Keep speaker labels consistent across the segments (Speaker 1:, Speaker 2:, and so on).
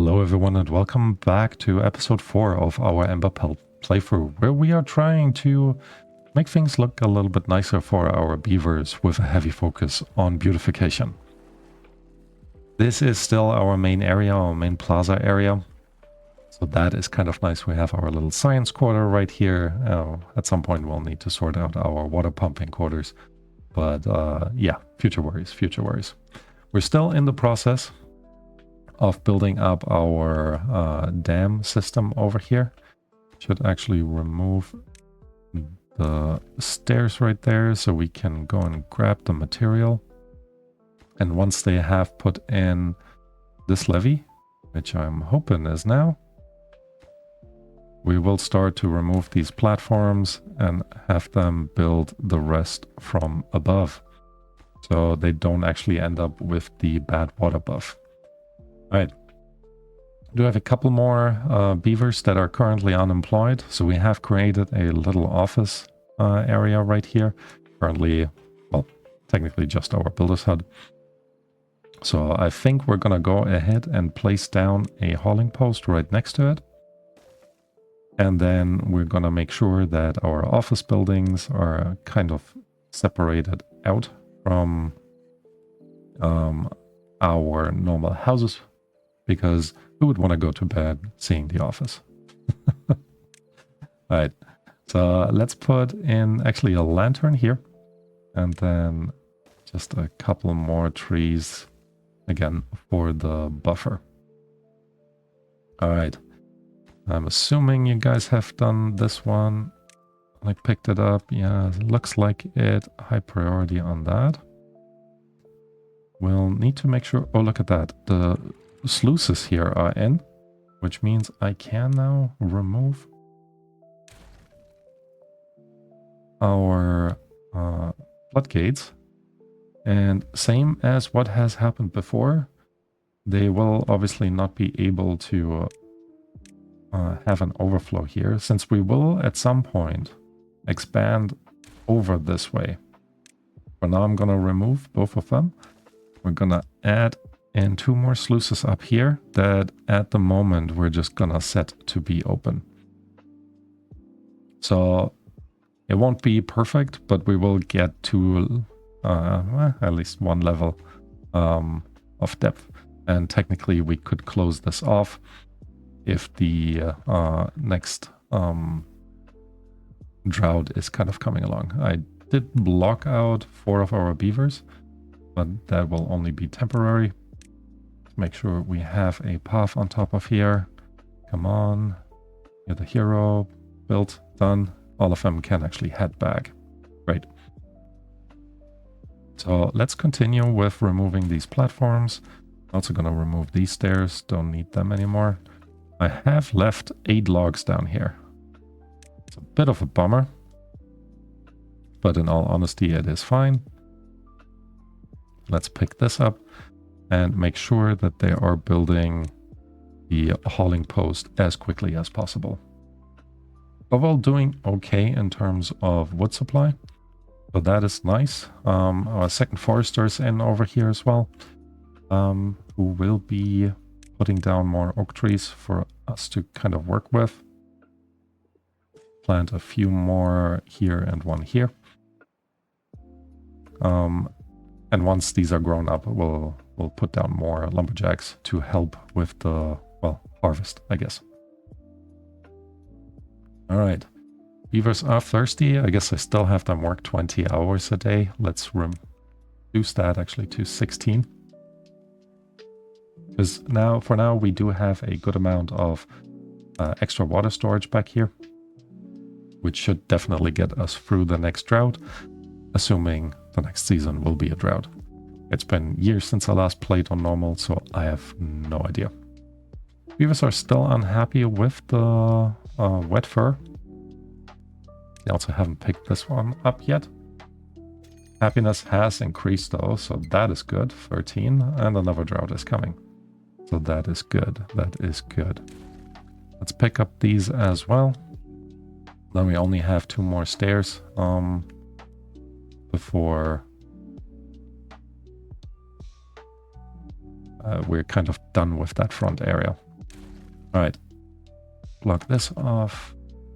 Speaker 1: Hello everyone and welcome back to episode 4 of our Emberpelt playthrough, where we are trying to make things look a little bit nicer for our beavers with a heavy focus on beautification. This is still our main area, our main plaza area. So that is kind of nice. We have our little science quarter right here. At some point we'll need to sort out our water pumping quarters. But yeah, future worries, future worries. We're still in the process of building up our dam system over here. Should actually remove the stairs right there so we can go and grab the material. And once they have put in this levee, which I'm hoping is now, we will start to remove these platforms and have them build the rest from above, so they don't actually end up with the bad water buff. Alright, do have a couple more beavers that are currently unemployed. So we have created a little office area right here. Currently, well, technically just our builder's hut. So I think we're gonna go ahead and place down a hauling post right next to it. And then we're gonna make sure that our office buildings are kind of separated out from our normal houses, because who would want to go to bed seeing the office? Alright, so let's put in actually a lantern here, and then just a couple more trees again for the buffer. Alright, I'm assuming you guys have done this one. I picked it up. Yeah, it looks like it. High priority on that. We'll need to make sure... Oh, look at that. The sluices here are in, which means I can now remove our floodgates. And same as what has happened before, they will obviously not be able to have an overflow here, since we will at some point expand over this way. For now I'm going to remove both of them. We're going to add in 2 more sluices up here that at the moment we're just going to set to be open. So it won't be perfect, but we will get to at least 1 level of depth. And technically we could close this off if the next drought is kind of coming along. I did block out 4 of our beavers, but that will only be temporary. Make sure we have a path on top of here. Come on. You're the hero. Built. Done. All of them can actually head back. Great. So let's continue with removing these platforms. Also going to remove these stairs. Don't need them anymore. I have left 8 logs down here. It's a bit of a bummer, but in all honesty, it is fine. Let's pick this up and make sure that they are building the hauling post as quickly as possible. Overall doing okay in terms of wood supply, so that is nice. Our second forester is in over here as well, who will be putting down more oak trees for us to kind of work with. Plant a few more here and 1 here. And once these are grown up, we'll put down more lumberjacks to help with the, well, harvest, I guess. Alright. Beavers are thirsty. I guess I still have them work 20 hours a day. Let's reduce that actually to 16. Because now, for now, we do have a good amount of extra water storage back here, which should definitely get us through the next drought, assuming the next season will be a drought. It's been years since I last played on normal, so I have no idea. Beavers are still unhappy with the wet fur. They also haven't picked this one up yet. Happiness has increased though, so that is good. 13, and another drought is coming. So that is good. That is good. Let's pick up these as well. Then we only have 2 more stairs before we're kind of done with that front area. Alright, block this off,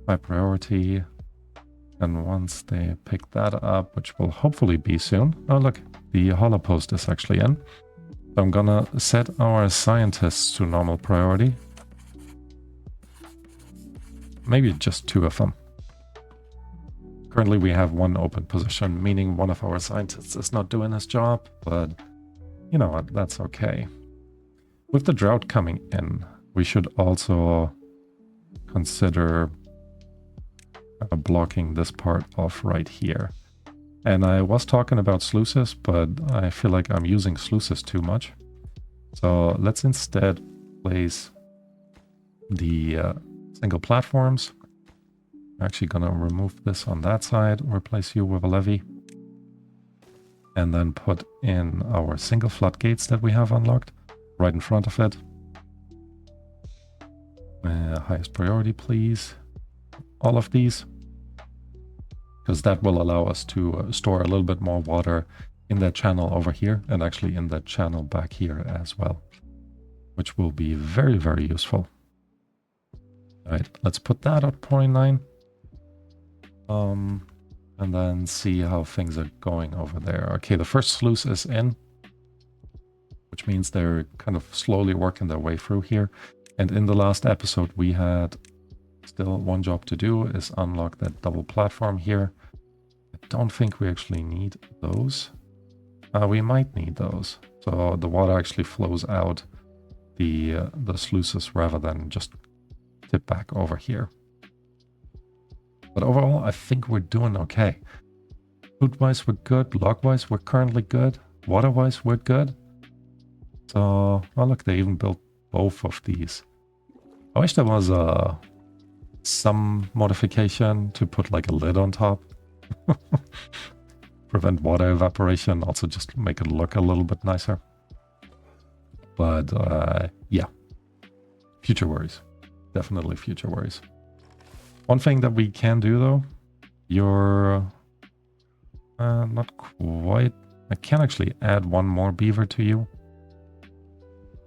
Speaker 1: high priority, and once they pick that up, which will hopefully be soon. Oh look, the hollow post is actually in. So I'm gonna set our scientists to normal priority. Maybe just 2 of them. Currently we have 1 open position, meaning one of our scientists is not doing his job, but you know what, that's okay. With the drought coming in, we should also consider blocking this part off right here. And I was talking about sluices, but I feel like I'm using sluices too much. So let's instead place the single platforms. I'm actually going to remove this on that side, replace you with a levee. And then put in our single floodgates that we have unlocked right in front of it. Highest priority, please. All of these. Because that will allow us to store a little bit more water in that channel over here and actually in that channel back here as well, which will be very, very useful. All right, let's put that at 0.9 and then see how things are going over there. Okay, the first sluice is in, which means they're kind of slowly working their way through here. And in the last episode, we had still 1 job to do, is unlock that double platform here. I don't think we actually need those. We might need those. So the water actually flows out the sluices rather than just tip back over here. But overall, I think we're doing okay. Food-wise, we're good. Log-wise, we're currently good. Water-wise, we're good. So, oh look, they even built both of these. I wish there was some modification to put like a lid on top. Prevent water evaporation, also just make it look a little bit nicer. But yeah, future worries. Definitely future worries. One thing that we can do though, you're not quite... I can actually add 1 more beaver to you.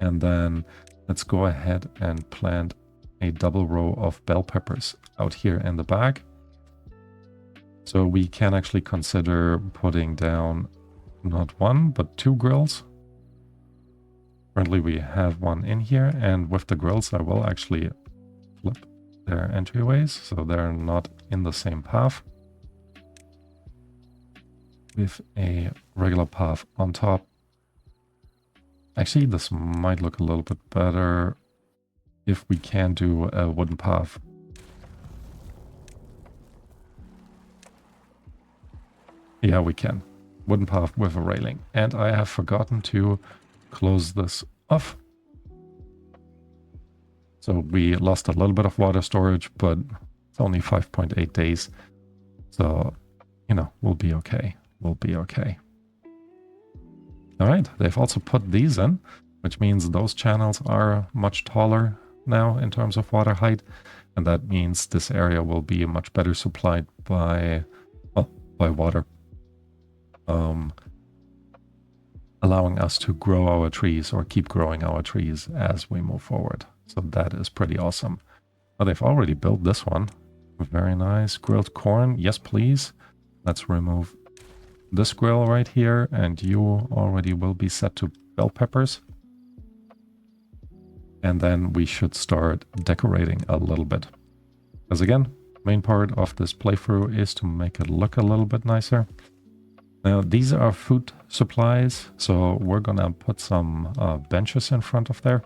Speaker 1: And then let's go ahead and plant a double row of bell peppers out here in the back. So we can actually consider putting down not 1, but 2 grills. Currently we have 1 in here, and with the grills I will actually flip their entryways so they're not in the same path. With a regular path on top. Actually, this might look a little bit better if we can do a wooden path. Yeah, we can. Wooden path with a railing. And I have forgotten to close this off. So we lost a little bit of water storage, but it's only 5.8 days. So, you know, we'll be okay. We'll be okay. All right, they've also put these in, which means those channels are much taller now in terms of water height. And that means this area will be much better supplied by, well, by water. Allowing us to grow our trees or keep growing our trees as we move forward. So that is pretty awesome. Oh, they've already built this one. Very nice. Grilled corn. Yes, please. Let's remove this grill right here. And you already will be set to bell peppers. And then we should start decorating a little bit. Because again, main part of this playthrough is to make it look a little bit nicer. Now, these are food supplies, so we're gonna put some benches in front of there.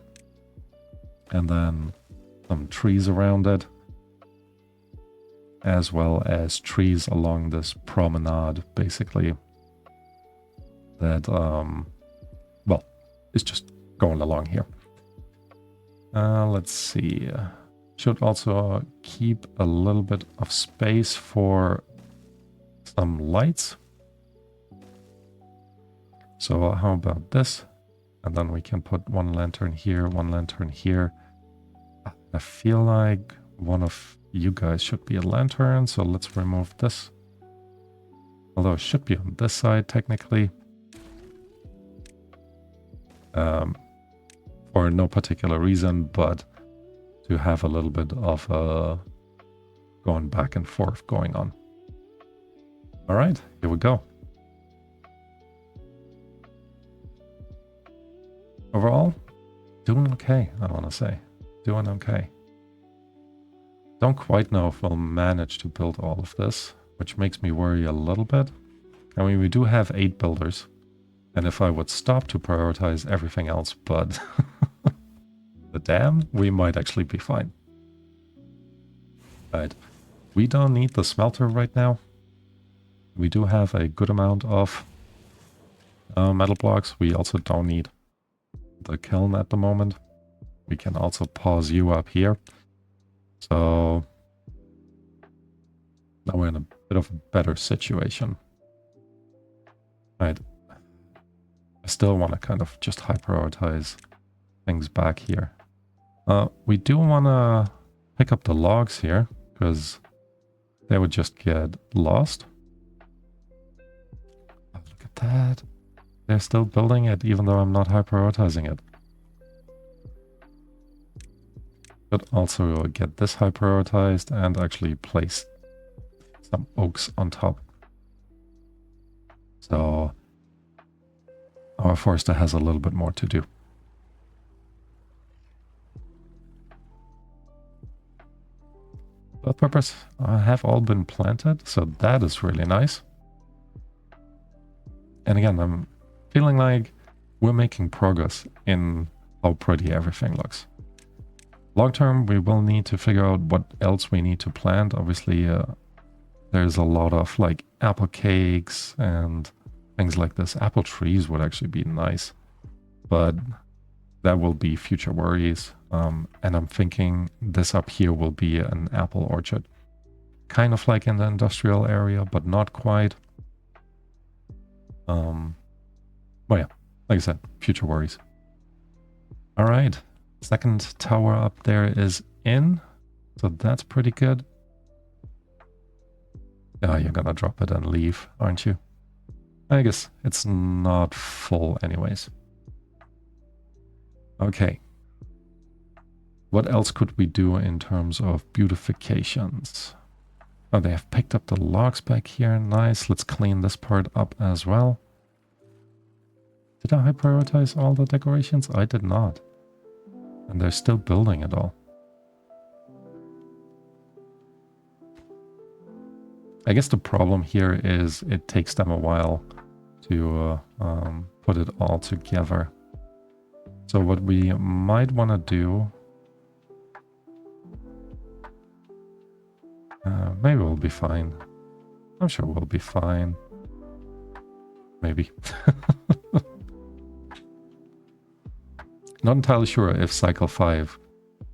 Speaker 1: And then some trees around it. As well as trees along this promenade, basically. That, well, is just going along here. Let's see. Should also keep a little bit of space for some lights. So how about this? And then we can put 1 lantern here, 1 lantern here. I feel like one of you guys should be a lantern, so let's remove this. Although it should be on this side, technically. For no particular reason, but to have a little bit of going back and forth going on. All right, here we go. Overall, doing okay, I want to say. Doing okay. Don't quite know if we'll manage to build all of this, which makes me worry a little bit. I mean, we do have 8 builders, and if I would stop to prioritize everything else but the dam, we might actually be fine. Right. We don't need the smelter right now. We do have a good amount of metal blocks. We also don't need the kiln at the moment. We can also pause you up here. So now we're in a bit of a better situation. Right. I still want to kind of just high prioritize things back here. We do want to pick up the logs here because they would just get lost. Oh, look at that. They're still building it even though I'm not high prioritizing it. But also get this high prioritized and actually place some oaks on top. So our forester has a little bit more to do. Both peppers have all been planted, so that is really nice. And again, I'm feeling like we're making progress in how pretty everything looks. Long term, we will need to figure out what else we need to plant. Obviously, there's a lot of like apple cakes and things like this. Apple trees would actually be nice, but that will be future worries. And I'm thinking this up here will be an apple orchard. Kind of like in the industrial area, but not quite. Well, yeah, like I said, future worries. All right. Second tower up there is in. So that's pretty good. Yeah, you're gonna drop it and leave, aren't you? I guess it's not full anyways. Okay. What else could we do in terms of beautifications? Oh, they have picked up the logs back here. Nice. Let's clean this part up as well. Did I prioritize all the decorations? I did not. And they're still building it all. I guess the problem here is it takes them a while to put it all together. So what we might want to do... maybe we'll be fine. I'm sure we'll be fine. Maybe. Not entirely sure if cycle 5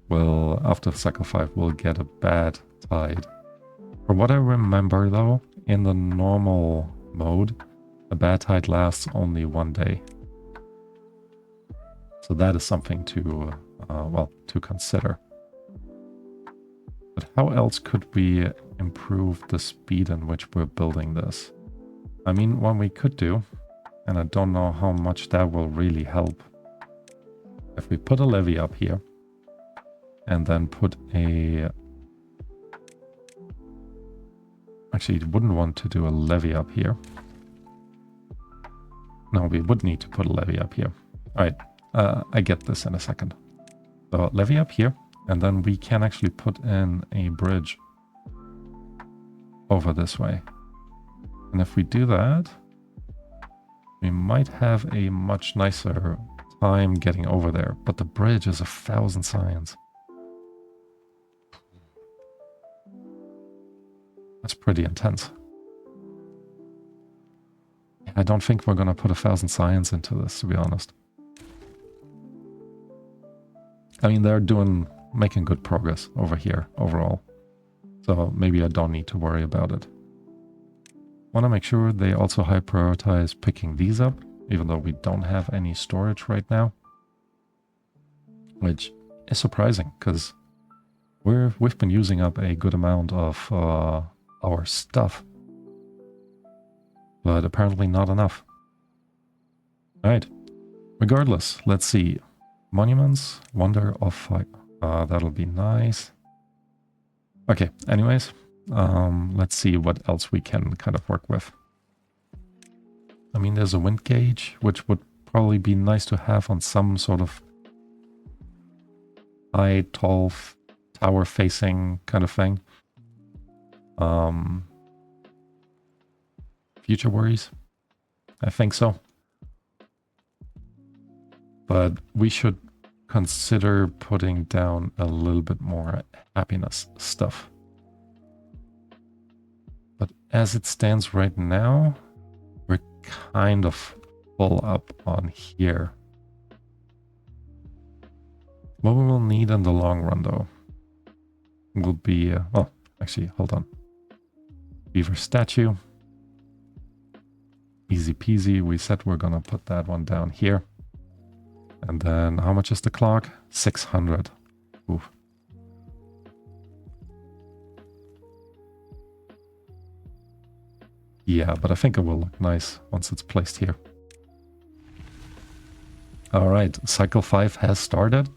Speaker 1: will, after cycle 5, will get a bad tide. From what I remember though, in the normal mode, a bad tide lasts only 1 day. So that is something to, well, to consider. But how else could we improve the speed in which we're building this? I mean, what we could do, and I don't know how much that will really help. If we put a levee up here, and then put a... Actually, you wouldn't want to do a levee up here. No, we would need to put a levee up here. Alright, I get this in a second. So levee up here, and then we can actually put in a bridge over this way. And if we do that, we might have a much nicer time getting over there. But the bridge is 1,000 science. That's pretty intense. I don't think we're going to put 1,000 science into this, to be honest. I mean, they're making good progress over here overall. So maybe I don't need to worry about it. Want to make sure they also high prioritize picking these up, even though we don't have any storage right now. Which is surprising, because we've been using up a good amount of our stuff. But apparently not enough. Alright. Regardless, let's see. Monuments, Wonder of That'll be nice. Okay, anyways, let's see what else we can kind of work with. I mean, there's a wind gauge, which would probably be nice to have on some sort of high, tall, tower-facing kind of thing. Future worries? I think so. But we should consider putting down a little bit more happiness stuff. But as it stands right now, we're kind of full up on here. What we will need in the long run, though, will be... well, actually, hold on. Beaver statue. Easy peasy. We said we're gonna put that one down here. And then, how much is the clock? 600. Ooh. Yeah, but I think it will look nice once it's placed here. Alright, cycle 5 has started.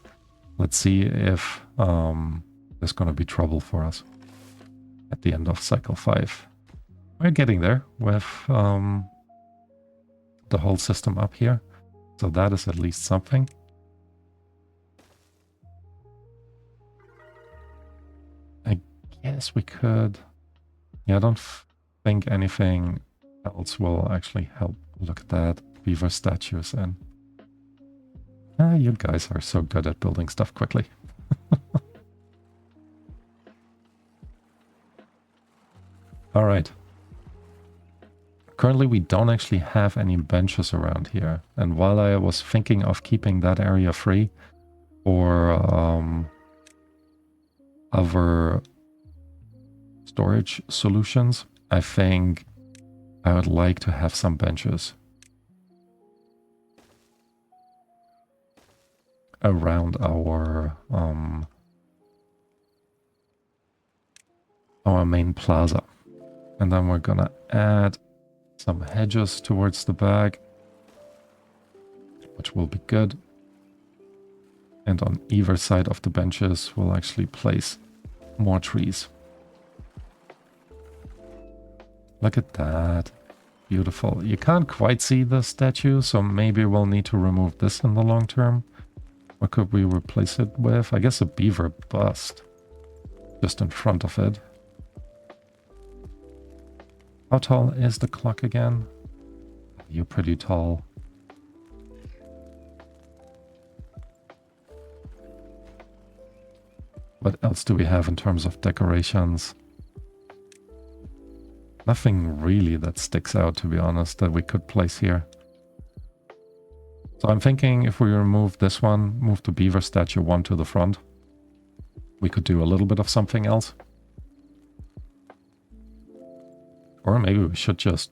Speaker 1: Let's see if there's gonna be trouble for us at the end of cycle 5. We're getting there with the whole system up here. So that is at least something. I guess we could... Yeah, I don't think anything else will actually help. Look at that. Beaver statues and... you guys are so good at building stuff quickly. Alright. Currently we don't actually have any benches around here. And while I was thinking of keeping that area free for other storage solutions, I think I would like to have some benches around our main plaza. And then we're gonna add some hedges towards the back, which will be good. And on either side of the benches, we'll actually place more trees. Look at that. Beautiful. You can't quite see the statue, so maybe we'll need to remove this in the long term. What could we replace it with? I guess a beaver bust. Just in front of it. How tall is the clock again? You're pretty tall. What else do we have in terms of decorations? Nothing really that sticks out, to be honest, that we could place here. So I'm thinking if we remove this one, move the beaver statue 1 to the front, we could do a little bit of something else. Or maybe we should just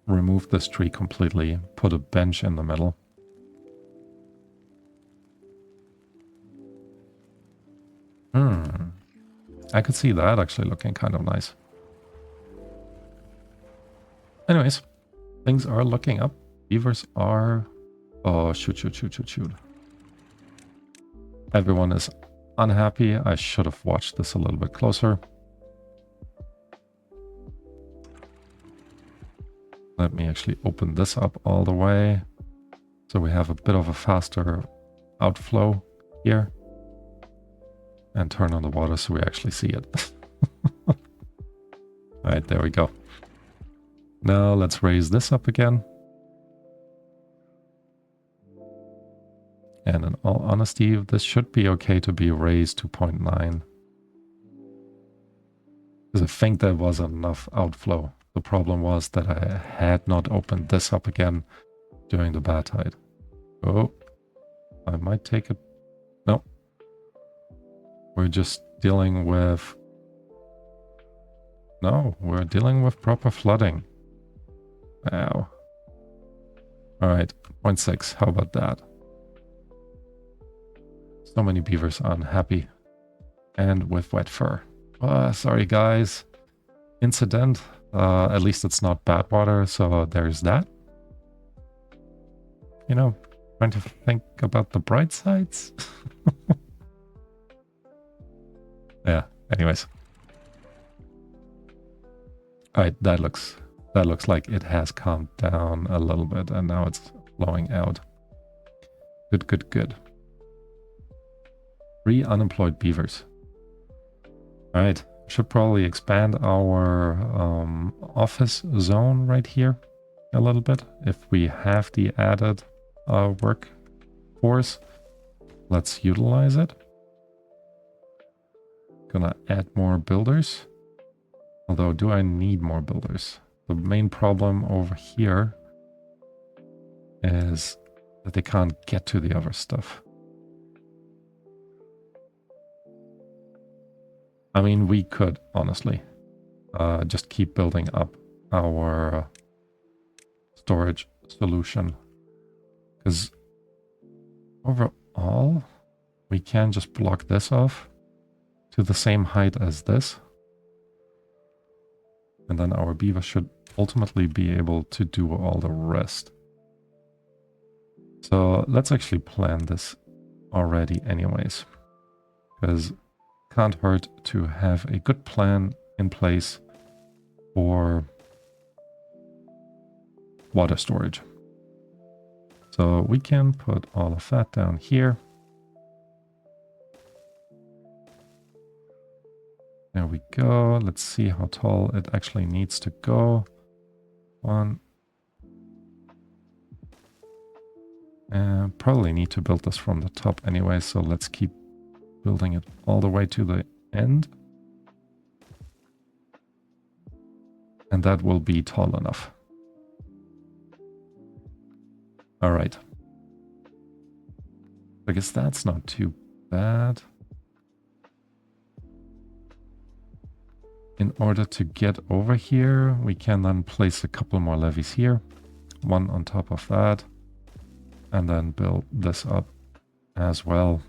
Speaker 1: remove this tree completely, put a bench in the middle. I could see that actually looking kind of nice. Anyways, things are looking up. Beavers are... Oh, shoot. Everyone is unhappy. I should have watched this a little bit closer. Let me actually open this up all the way. So we have a bit of a faster outflow here. And turn on the water so we actually see it. Alright, there we go. Now let's raise this up again. And in all honesty, this should be okay to be raised to 0.9. Because I think there was enough outflow. The problem was that I had not opened this up again during the bad tide. Oh, I might take it. No. We're just dealing with... No, we're dealing with proper flooding. Wow. Alright, 0.6. How about that? So many beavers are unhappy. And with wet fur. Sorry guys. Incident. At least it's not bad water, so there's that. You know, trying to think about the bright sides. Yeah, anyways. Alright, that looks like it has calmed down a little bit and now it's flowing out. Good, good, good. 3 unemployed beavers. Alright, should probably expand our office zone right here a little bit if we have the added workforce. Let's utilize it. Gonna add more builders. Although, do I need more builders? The main problem over here is that they can't get to the other stuff. I mean, we could, honestly, just keep building up our storage solution. Because overall, we can just block this off to the same height as this. And then our beaver should ultimately be able to do all the rest. So let's actually plan this already anyways. Because can't hurt to have a good plan in place for water storage. So we can put all of that down here. There we go. Let's see how tall it actually needs to go. 1. And probably need to build this from the top anyway, so let's keep building it all the way to the end. And that will be tall enough. All right. I guess that's not too bad. In order to get over here, we can then place a couple more levees here. One on top of that. And then build this up as well.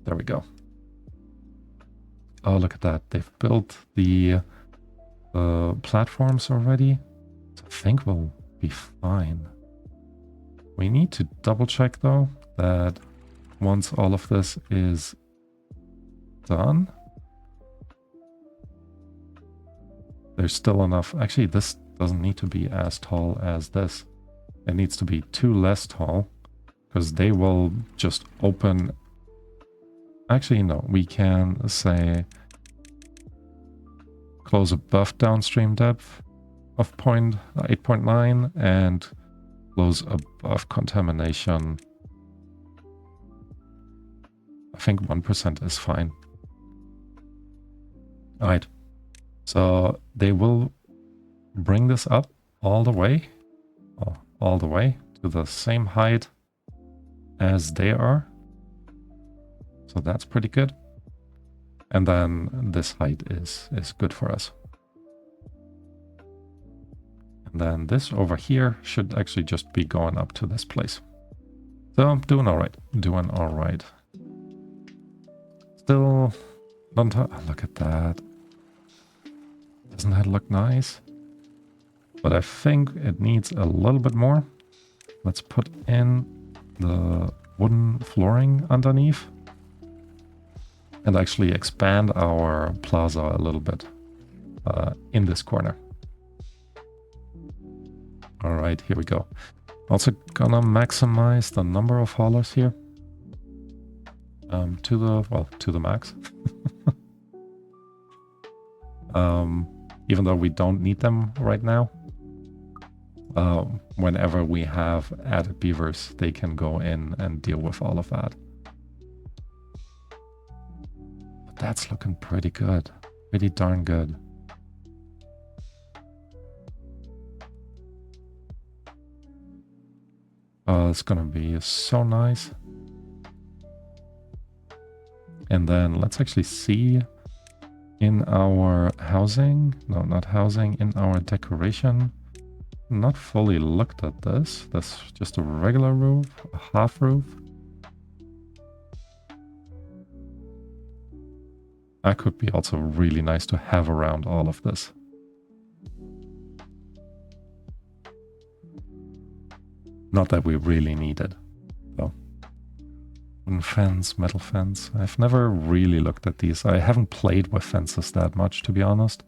Speaker 1: There we go. Oh, look at that. They've built the platforms already. So I think we'll be fine. We need to double check though that once all of this is done, there's still enough. Actually, this doesn't need to be as tall as this. It needs to be 2 less tall because they will just open. Actually, no, we can say close above downstream depth of 8.9 and close above contamination. I think 1% is fine. All right. So they will bring this up all the way to the same height as they are. So that's pretty good. And then this height is good for us. And then this over here should actually just be going up to this place. So I'm doing all right. Doing all right. Still, don't look at that. Doesn't that look nice? But I think it needs a little bit more. Let's put in the wooden flooring underneath. And actually expand our plaza a little bit in this corner. All right, here we go. Also gonna maximize the number of haulers here to the max. Even though we don't need them right now. Whenever we have added beavers, they can go in and deal with all of that. That's looking pretty good. Pretty darn good. Oh, it's gonna be so nice. And then let's actually see in our housing. No, not housing. In our decoration. Not fully looked at this. That's just a regular roof, a half roof. That could be also really nice to have around all of this. Not that we really need it. So, wooden fence, metal fence. I've never really looked at these. I haven't played with fences that much, to be honest.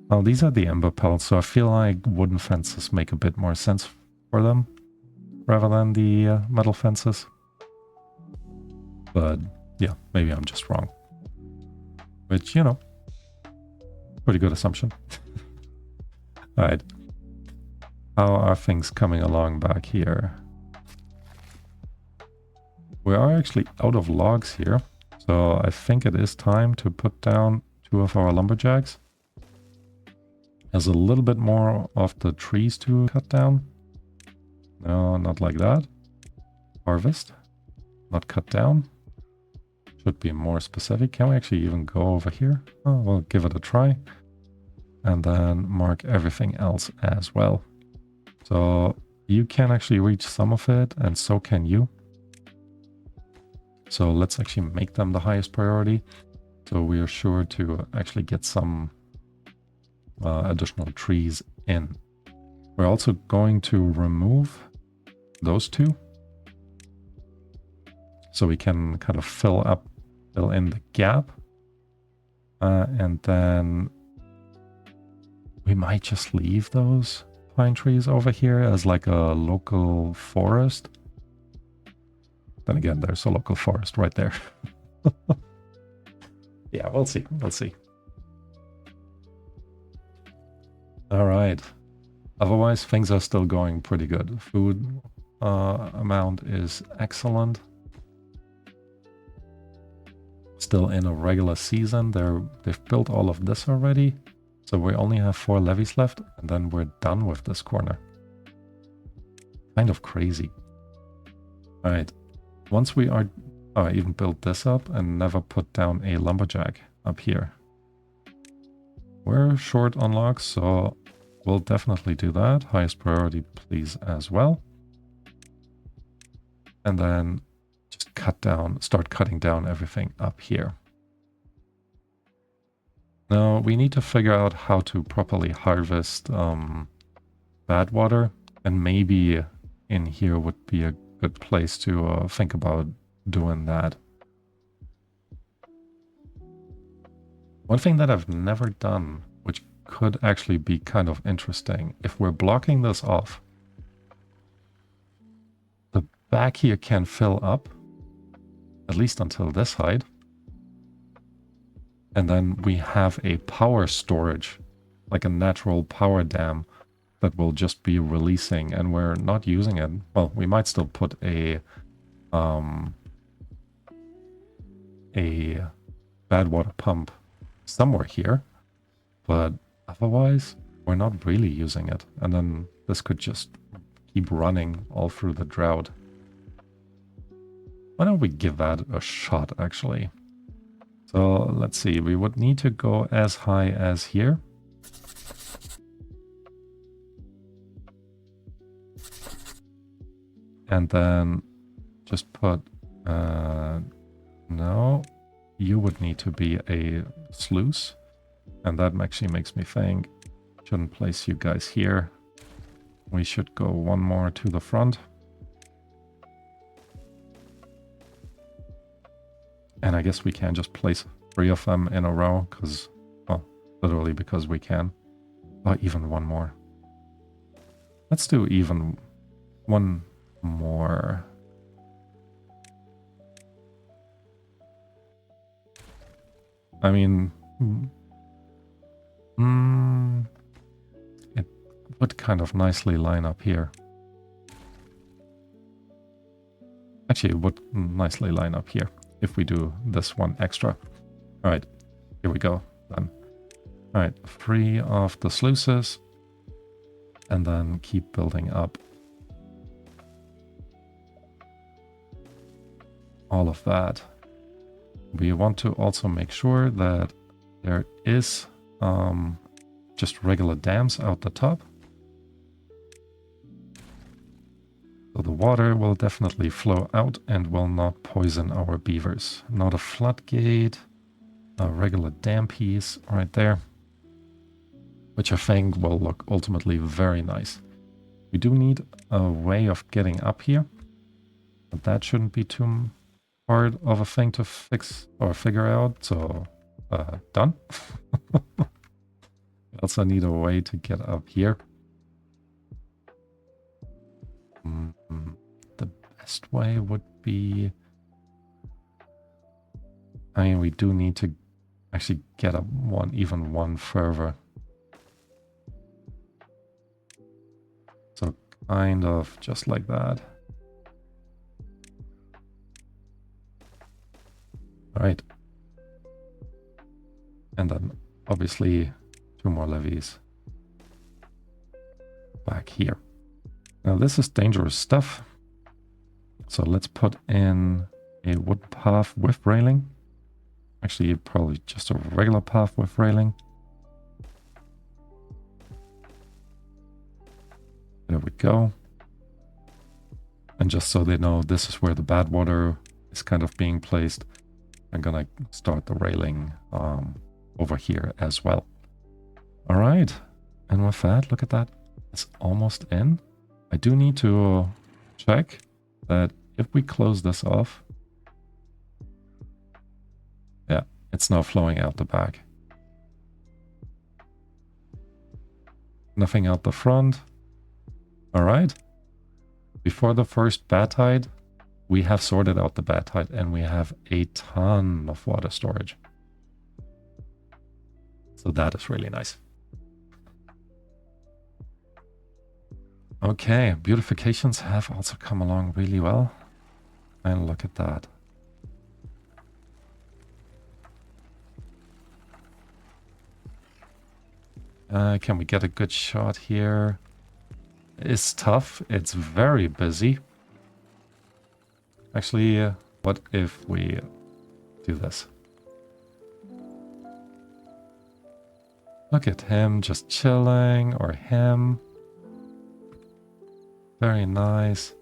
Speaker 1: Well, these are the Emberpelts, so I feel like wooden fences make a bit more sense for them rather than the metal fences. But yeah, maybe I'm just wrong. Which, you know, pretty good assumption. Alright. How are things coming along back here? We are actually out of logs here, so I think it is time to put down 2 of our lumberjacks. There's a little bit more of the trees to cut down. No, not like that. Harvest. Not cut down. Should be more specific. Can we actually even go over here? Oh, we'll give it a try. And then mark everything else as well. So you can actually reach some of it, and so can you. So let's actually make them the highest priority. So we are sure to actually get some additional trees in. We're also going to remove those 2. So we can kind of fill in the gap. And then we might just leave those pine trees over here as like a local forest. Then again, there's a local forest right there. Yeah, we'll see. We'll see. All right. Otherwise, things are still going pretty good. Food amount is excellent. Still in a regular season. They've built all of this already. So we only have 4 levees left, and then we're done with this corner. Kind of crazy. All right. Once we are... Oh, I even built this up and never put down a lumberjack up here. We're short on logs, so we'll definitely do that. Highest priority, please, as well. And then just start cutting down everything up here. Now, we need to figure out how to properly harvest bad water, and maybe in here would be a good place to think about doing that. One thing that I've never done, which could actually be kind of interesting, if we're blocking this off, the back here can fill up, at least until this height. And then we have a power storage, like a natural power dam that will just be releasing, and we're not using it. Well, we might still put a bad water pump somewhere here, but otherwise we're not really using it. And then this could just keep running all through the drought. Why don't we give that a shot, actually? So let's see, we would need to go as high as here. And then just put, no, you would need to be a sluice. And that actually makes me think, shouldn't place you guys here. We should go one more to the front. And I guess we can just place 3 of them in a row, because, well, literally because we can. Or even one more. Let's do even one more. I mean, it would kind of nicely line up here. Actually, it would nicely line up here if we do this one extra. All right, here we go then. All right, 3 of the sluices, and then keep building up all of that. We want to also make sure that there is just regular dams out the top. So the water will definitely flow out and will not poison our beavers. Not a floodgate, a regular dam piece right there, which I think will look ultimately very nice. We do need a way of getting up here. But that shouldn't be too hard of a thing to fix or figure out. So, done. We also need a way to get up here. The best way would be... I mean, we do need to actually get up even one further. So kind of just like that. All right. And then obviously 2 more levees back here. Now this is dangerous stuff. So let's put in a wood path with railing. Actually, probably just a regular path with railing. There we go. And just so they know, this is where the bad water is kind of being placed. I'm gonna start the railing over here as well. All right. And with that, look at that. It's almost in. I do need to check that if we close this off, yeah, it's now flowing out the back. Nothing out the front. All right. Before the first bad tide, we have sorted out the bad tide and we have a ton of water storage. So that is really nice. Okay, beautifications have also come along really well. And look at that. Can we get a good shot here? It's tough. It's very busy. Actually, what if we do this? Look at him just chilling, or him. Very nice.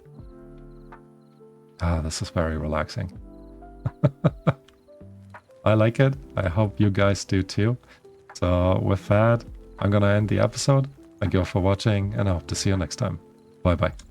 Speaker 1: Ah, this is very relaxing. I like it. I hope you guys do too. So with that, I'm gonna end the episode. Thank you all for watching, and I hope to see you next time. Bye bye.